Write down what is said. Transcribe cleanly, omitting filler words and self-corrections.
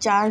4